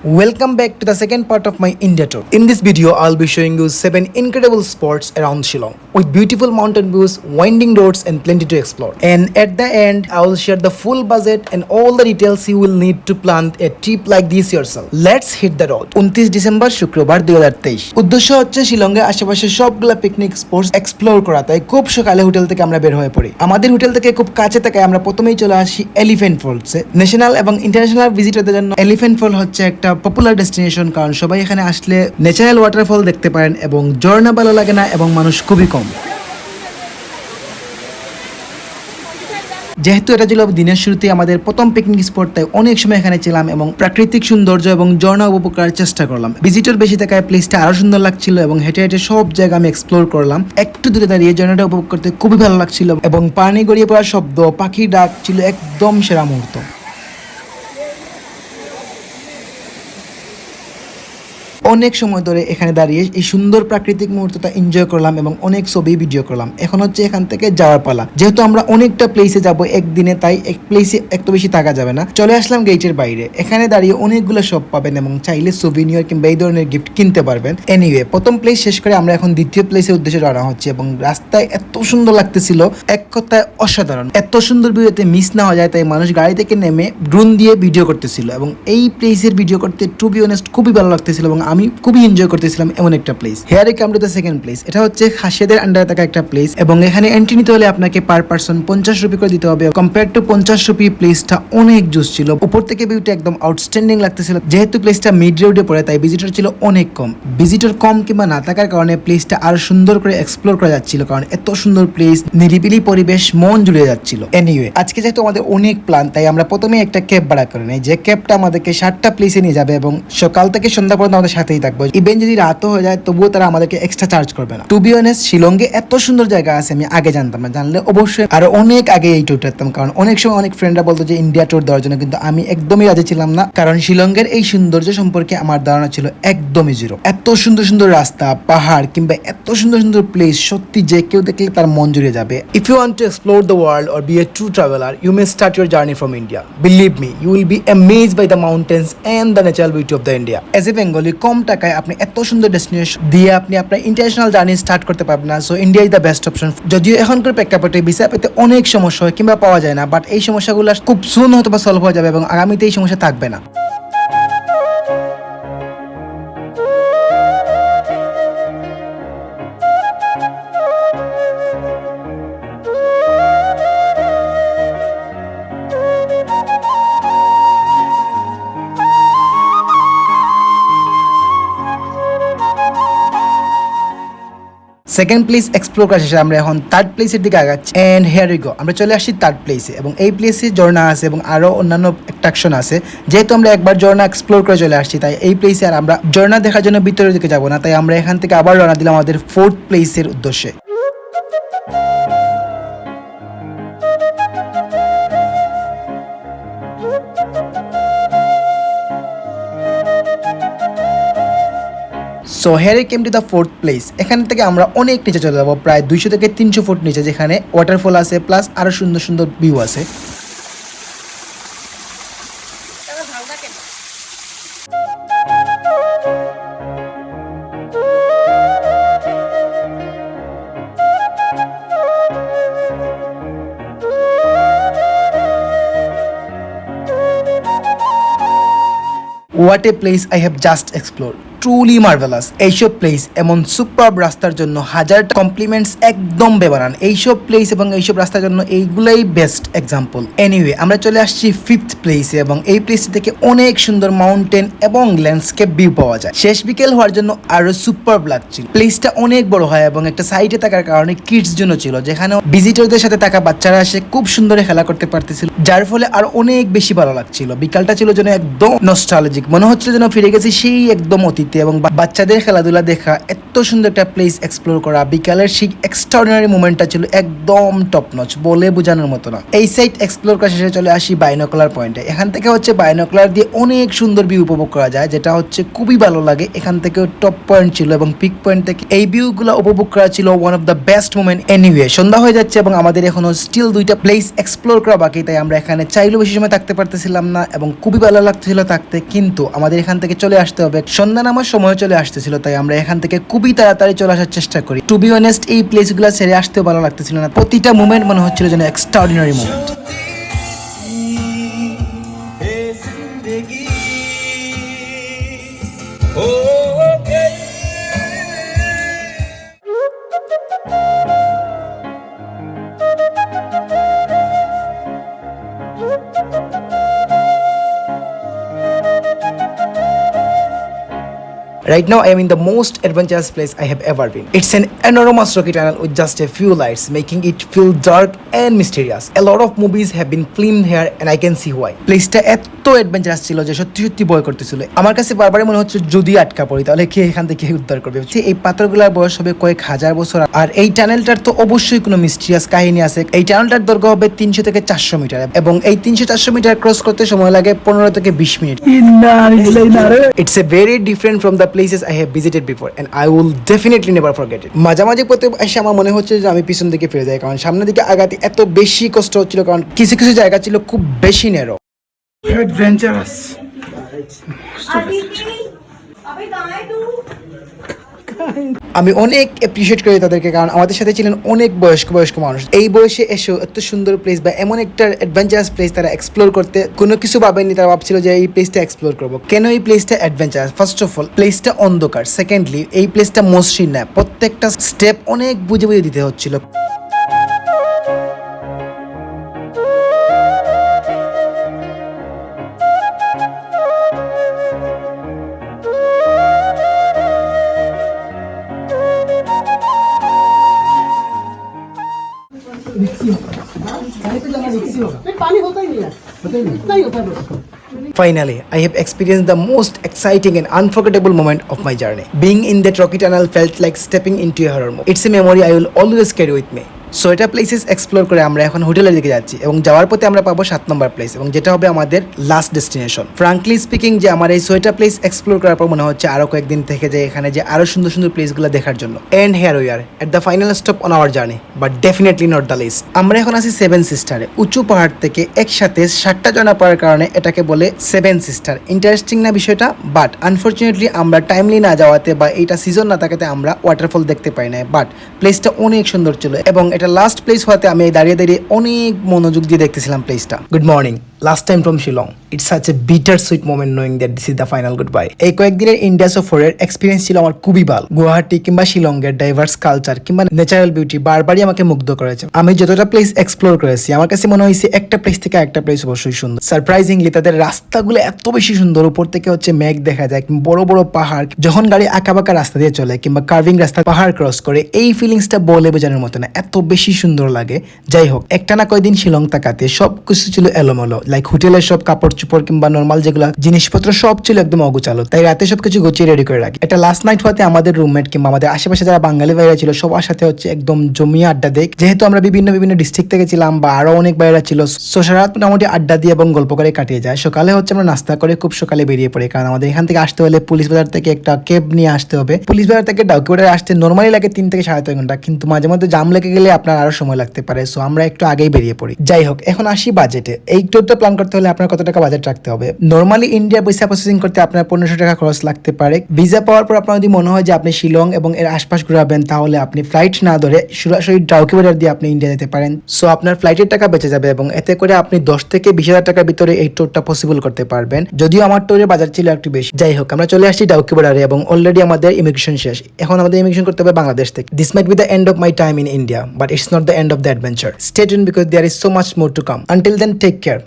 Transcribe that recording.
Welcome back to the second part of my India tour. In this video, I'll be showing you 7 incredible spots around Shillong with beautiful mountain views, winding roads and plenty to explore. And at the end, I will share the full budget and all the details you will need to plan a trip like this yourself. Let's hit the road. 29 December শুক্রবার 2023 উদ্দেশ্য হচ্ছে শিলংয়ের আশেপাশে সবগুলা picnic spots explore করা। তাই খুব সকালে hotel থেকে আমরা বের হয়ে পড়ি। আমাদের হোটেল থেকে খুব কাছে থেকে আমরা প্রথমেই চলে আসি এলিফ্যান্ট ফলসে। ন্যাশনাল এবং ইন্টারন্যাশনাল ভিজিটরদের জন্য এলিফ্যান্ট ফল হচ্ছে একটা পপুলার ডেস্টিনেশন, কারণ সবাই এখানে আসলে ন্যাচারাল ওয়াটারফল দেখতে পারেন এবং ঝর্ণা ভালো লাগে না এবং মানুষ খুবই কম। যেহেতু এটা ছিল দিনের শুরুতে আমাদের প্রথম পিকনিক স্পট, তাই অনেক সময় এখানে ছিলাম এবং প্রাকৃতিক সৌন্দর্য এবং ঝর্ণা উপভোগ করার চেষ্টা করলাম। ভিজিটর বেশি থাকায় প্লেসটা আরো সুন্দর লাগছিল এবং হেঁটে হেঁটে সব জায়গা আমি এক্সপ্লোর করলাম। একটু দূরে দাঁড়িয়ে ঝর্ণাটা উপভোগ করতে খুবই ভালো লাগছিল এবং পানি গড়িয়ে পড়ার শব্দ, পাখির ডাক ছিল একদম সেরা মুহূর্ত। অনেক সময় ধরে এখানে দাঁড়িয়ে এই সুন্দর প্রাকৃতিক মুহূর্তটা এনজয় করলাম এবং অনেক ছবি ভিডিও করলাম। এখন হচ্ছে এখান থেকে যাওয়ার পালা। যেহেতু আমরা অনেকটা প্লেসে যাব একদিনে, তাই এক প্লেসে এত বেশি থাকা যাবে না। চলে আসলাম গেটের বাইরে। এখানে দাঁড়িয়ে অনেকগুলো শপ পাবেন এবং চাইলে সুভিনিয়র কিংবা এই ধরনের গিফট কিনতে পারবেন। এনিওয়ে, প্রথম প্লেস শেষ করে আমরা এখন দ্বিতীয় প্লেসের উদ্দেশ্যে রওনা হচ্ছি এবং রাস্তায় এত সুন্দর লাগতেছিল, এক কথায় অসাধারণ। এত সুন্দর ভিডিওতে মিস না হয়ে যায়, তাই মানুষ গাড়ি থেকে নেমে ড্রোন দিয়ে ভিডিও করতেছিল এবং এই প্লেসের ভিডিও করতে টু বি অনেস্ট খুবই ভালো লাগতেছিল এবং আমি খুবই এনজয় করতেছিলাম এমন একটা place. Here come to the second place. এটা হচ্ছে খাসিয়াদের আন্ডারে থাকা একটা প্লেস এবং এখানে এন্ট্রি নিতে হলে আপনাকে পার পারসন 50 রুপি করে দিতে হবে। কম্পেয়ার টু 50 রুপি প্লেসটা অনেক জুস ছিল। উপর থেকে ভিউটা একদম আউটস্ট্যান্ডিং লাগতেছিল। যেহেতু প্লেসটা মিড রোডে পড়ে, তাই ভিজিটর ছিল অনেক কম। ভিজিটর কম কিংবা না থাকার কারণে প্লেসটা আরো সুন্দর করে এক্সপ্লোর করা যাচ্ছিল, কারণ এত সুন্দর প্লেস, নিরিবিলি পরিবেশ, মন জুড়ে যাচ্ছিল। এনিওয়ে, আজকে যেহেতু আমাদের অনেক প্ল্যান, তাই আমরা প্রথমে একটা ক্যাব ভাড়া করে নেই। যে ক্যাবটা আমাদেরকে 7টা প্লেসে নিয়ে যাবে এবং সকাল থেকে সন্ধ্যা পর্যন্ত আমাদের সাথেই থাকবে। ইভেন যদি রাতও হয়ে যায় তবুও তারা আমাদেরকে এক্সট্রা চার্জ করবে না। টু বি অনেস্ট, শিলংয়ে এত সুন্দর জায়গা আছে আমি আগে জানতাম না। জানলে অবশ্যই আরো অনেক আগে এই ট্যুরটা দিতাম, কারণ অনেক সময় অনেক ফ্রেন্ডরা বলতো যে ইন্ডিয়া ট্যুর দেওয়ার জন্য, কিন্তু আমি একদমই রাজি ছিলাম না, কারণ শিলংয়ের এই সৌন্দর্য সম্পর্কে আমার ধারণা ছিল একদমই জিরো। এত সুন্দর সুন্দর রাস্তা, পাহাড় কিংবা এত সুন্দর সুন্দর প্লেস, সত্যি যে কেউ দেখলে তার মন জুড়ে যাবে। If you want to explore the world or be a true traveller, you may start your journey from India. Believe me, you will be amazed by the mountains and the natural beauty of the India. As a Bengali, কম টাকায় আপনি এত সুন্দর destination দিয়ে আপনি আপনার international journey start করতে পারবেন না। So India is the best option. যদিও এখনকার প্রেক্ষাপটে ভিসা পেতে অনেক সমস্যা হয় কিংবা পাওয়া যায় না, বাট এই সমস্যাগুলো খুব সুন হয়তো বা সলভ হয়ে যাবে এবং আগামীতে এই সমস্যা থাকবে না। সেকেন্ড প্লেস এক্সপ্লোর করা শেষে আমরা এখন থার্ড প্লেসের দিকে আগাচ্ছি। এন্ড হিয়ার উই গো, আমরা চলে আসছি থার্ড প্লেসে এবং এই প্লেসে ঝর্ণা আছে এবং আরো অন্যান্য অ্যাট্রাকশন আছে। যেহেতু আমরা একবার ঝর্ণা এক্সপ্লোর করে চলে আসছি, তাই এই প্লেসে আর আমরা ঝর্ণা দেখার জন্য ভিতরের দিকে যাবো না। তাই আমরা এখান থেকে আবার রওনা দিলাম আমাদের ফোর্থ প্লেসের উদ্দেশ্যে। So here came to the fourth place. এখান থেকে আমরা অনেক নিচে চলে যাবো, প্রায় 200 থেকে 300 ফুট নিচে, যেখানে ওয়াটারফল আছে প্লাস আরো সুন্দর সুন্দর ভিউ আছে। What a place I have just explored. Truly marvellous. এইসব প্লেস এমন সুপারব রাস্তার জন্য হাজারটা কমপ্লিমেন্টস একদম বেবানান। এইসব প্লেস এবং এইসব রাস্তার জন্য এইগুলাই বেস্ট এক্সাম্পল। এনিওয়ে, আমরা চলে আসছি ফিফথ প্লেসে এবং এই প্লেস থেকে অনেক সুন্দর মাউন্টেন এবং ল্যান্ডস্কেপ ভিউ পাওয়া যায়। শেষ বিকেল হওয়ার জন্য আরো সুপারব লাগছিল। প্লেসটা অনেক বড় হয় এবং একটা সাইডে থাকার কারণে কিডস জন্য ছিল, যেখানে ভিজিটরদের সাথে থাকা বাচ্চারা এসে খুব সুন্দর খেলা করতে পারতেছিল, যার ফলে আরো অনেক বেশি ভালো লাগছিল। বিকালটা ছিল যেন একদম নস্টালজিক, মনে হচ্ছিল যেন ফিরে গেছি সেই একদম অতীত। অনুভূতি এবং বাচ্চাদের খেলাধুলা দেখা, এত সুন্দর একটা প্লেস এক্সপ্লোর করা, বিকালের সেই এক্সট্রাঅর্ডিনারি মোমেন্টটা ছিল একদম টপ নচ, বলে বোঝানোর মতো না। এই সাইট এক্সপ্লোর করা শেষে চলে আসি বাইনোকুলার পয়েন্টে। এখান থেকে হচ্ছে বাইনোকুলার দিয়ে অনেক সুন্দর ভিউ উপভোগ করা যায়, যেটা হচ্ছে খুবই ভালো লাগে। এখান থেকে টপ পয়েন্ট ছিল এবং পিক পয়েন্ট থেকে এই ভিউগুলো উপভোগ করা ছিল one of the best moment. Anyway, সন্ধ্যা হয়ে যাচ্ছে এবং আমাদের এখনো স্টিল 2টা প্লেস এক্সপ্লোর করা বাকি, তাই আমরা এখানে চাইলেও বেশি সময় থাকতে পারতেছিলাম না এবং খুবই ভালো লাগতেছিল থাকতে, কিন্তু আমাদের এখান থেকে চলে আসতে হবে। সন্ধ্যা নামার সময় চলে আসতেছিল, তাই আমরা এখান থেকে খুবই তাড়াতাড়ি চলে আসার চেষ্টা করি। টু বি অনেস্ট, এই প্লেসগুলো ছেড়ে আসতেও ভালো লাগতেছিল না, প্রতিটা মোমেন্ট মনে হচ্ছিল যেন extraordinary moment. Right now, I am in the most adventurous place I have ever been. It's an enormous rocky tunnel with just a few lights, making it feel dark and mysterious. A lot of movies have been filmed here, and I can see why. প্লেসটা এত adventurous ছিল যে সত্যি সত্যি ভয় করতেছিল। আমার কাছে বারবারই মনে হচ্ছে যদি আটকা পড়ি তাহলে কে এখান থেকে উদ্ধার করবে। এই পাথরগুলোর বয়স হবে কয়েক হাজার বছর, আর এই টানেলটার তো অবশ্যই কোনো মিস্টিরিয়াস কাহিনী আছে। এই টানেলটার দৈর্ঘ্য হবে 300 থেকে 400 মিটার এবং এই 300-400 মিটার ক্রস করতে সময় লাগে 15 থেকে 20 minute. It's a very different from the places I have visited before, and I will definitely never forget it. মাঝামাঝি পথে এসে আমার মনে হচ্ছে যে আমি পিছন দিকে ফিরে যাই, কারণ সামনের দিকে আগাতে এত বেশি কষ্ট হচ্ছিল, কারণ কিছু কিছু জায়গা ছিল খুব বেশি নেরো। Adventurous. আমি অনেক অ্যাপ্রিশিয়েট করি তাদেরকে, কারণ আমাদের সাথে ছিলেন অনেক বয়স্ক মানুষ। এই বয়সে এসেও এত সুন্দর প্লেস বা এমন একটা অ্যাডভেঞ্চারাস প্লেস তারা এক্সপ্লোর করতে কোনো কিছু ভাবেনি। তারা ভাবছিল যে এই প্লেসটা এক্সপ্লোর করবো। কেন এই প্লেসটা অ্যাডভেঞ্চারাস? ফার্স্ট অফ অল, প্লেসটা অন্ধকার। সেকেন্ডলি, এই প্লেসটা মসৃণ না, প্রত্যেকটা স্টেপ অনেক বুঝে বুঝে দিতে হচ্ছিল। Finally, I have experienced the most exciting and unforgettable moment of my journey. Being in that rocky tunnel felt like stepping into a horror movie. It's a memory I will always carry with me. So এটা places explore করে আমরা এখন হোটেলের দিকে যাচ্ছি এবং যাওয়ার পথে আমরা পাবো 7 নম্বর প্লেস এবং যেটা হবে আমাদের লাস্ট ডেস্টিনেশন। ফ্রাঙ্কলি স্পিকিং, যে আমার এই সোয়েটার প্লেস এক্সপ্লোর করার পর মনে হচ্ছে আরো কয়েকদিন থেকে যে এখানে যে আরো সুন্দর সুন্দর প্লেসগুলো দেখার জন্য। And here we are at the final stop on our journey, but definitely not the least. আমরা এখন আছি 7 সিস্টারে। উঁচু পাহাড় থেকে একসাথে 7টা ঝর্ণা পড়ার কারণে এটাকে বলে 7 সিস্টার। ইন্টারেস্টিং না বিষয়টা? বাট আনফর্চুনেটলি আমরা টাইমলি না যাওয়াতে বা এইটা সিজন না থাকাতে আমরা ওয়াটারফল দেখতে পাই না। বাট প্লেসটা অনেক সুন্দর ছিল এবং এটা লাস্ট প্লেস হওয়াতে আমি দাঁড়িয়ে দাঁড়িয়ে অনেক মনোযোগ দিয়ে দেখতেছিলাম প্লেসটা। Good morning, last time from Shillong. It's such a bitter sweet moment knowing that this is the final goodbye. এই কয়েকদিনের ইন্ডিয়া সফরের এক্সপিরিয়েন্স ছিল আমার খুবই ভালো। গুয়াহাটি কিংবা শিলংয়ের ডাইভার্স কালচার কিংবা ন্যাচারাল বিউটি বারবারই আমাকে মুগ্ধ করেছে। আমি যতটা প্লেস এক্সপ্লোর করেছি আমার কাছে মনে হয়েছে একটা প্লেস থেকে একটা প্লেস অবশ্যই সুন্দর। সারপ্রাইজিংলি তাদের রাস্তাগুলো এত বেশি সুন্দর, উপর থেকে হচ্ছে মেঘ দেখা যায়, বড় বড় পাহাড়, যখন গাড়ি আঁকাবাঁকা রাস্তা দিয়ে চলে কিংবা কার্ভিং রাস্তা পাহাড় ক্রস করে, এই ফিলিংসটা বলে বোঝানোর মতো না, এত বেশি সুন্দর লাগে। যাই হোক, একটা না কয়দিন শিলং তাকাতে সব কিছু ছিল এলোমেলো, লাইক হোটেলের সব কাপড় চোপড় কিংবা নর্মাল যেগুলো জিনিসপত্র সব ছিল একদম অগোছালো, তাই রাতে সবকিছু গুছিয়ে রেডি করে রাখি। এটা লাস্ট নাইট হতে আমাদের রুমমেট কিংবা আমাদের আশেপাশে যারা বাঙালি ভাইরা ছিল সবার সাথে হচ্ছে একদম জমিয়ে আড্ডা দেয়, যেহেতু আমরা বিভিন্ন ডিস্ট্রিক্ট থেকে ছিলাম বা আরো অনেক ভাইরা ছিল। সারারাত মোটামুটি আড্ডা দিয়ে এবং গল্প করে কাটিয়ে যায়। সকালে হচ্ছে আমরা নাস্তা করে খুব সকালে বেরিয়ে পড়ি, কারণ আমাদের এখান থেকে আসতে হলে পুলিশ বাজার থেকে একটা ক্যাব নিয়ে আসতে হবে। পুলিশ বাজার থেকে ডাউকিবাজারে আসতে নর্মালি লাগে 3 থেকে 3.5 ঘন্টা, কিন্তু মাঝে মধ্যে জাম লেগে গেলে আপনার আরো সময় লাগতে পারে। সো আমরা একটু আগেই বেরিয়ে পড়ি। যাই হোক, এখন আসি বাজেটে। এই ট্যুরটা প্ল্যান করতে হলে আপনার কত টাকা বাজেট রাখতে হবে? নর্মালি ইন্ডিয়া ভিসা প্রসেসিং করতে আপনার 1500 টাকা খরচ লাগতে পারে। ভিসা পাওয়ার পর আপনার যদি মনে হয় যে আপনি শিলং এবং এর আশপাশ ঘুরাবেন, তাহলে আপনি ফ্লাইট না ধরে সরাসরি ডাউকিবাজার দিয়ে আপনি ইন্ডিয়া যেতে পারেন। সো আপনার ফ্লাইটের টাকা বেঁচে যাবে এবং এতে করে আপনি 10 থেকে 20,000 টাকার ভিতরে এই ট্যুরটা পসিবল করতে পারবেন। যদিও আমার ট্যুরের বাজার ছিল একটু বেশি। যাই হোক, আমরা চলে আসছি ডাউকিবাজারে এবং অলরেডি আমাদের ইমিগ্রেশন শেষ। এখন আমাদের ইমিগ্রেশন করতে হবে বাংলাদেশ থেকে। This might be the end of my time in India, but it's not the end of the adventure. Stay tuned because there is so much more to come. Until then, take care.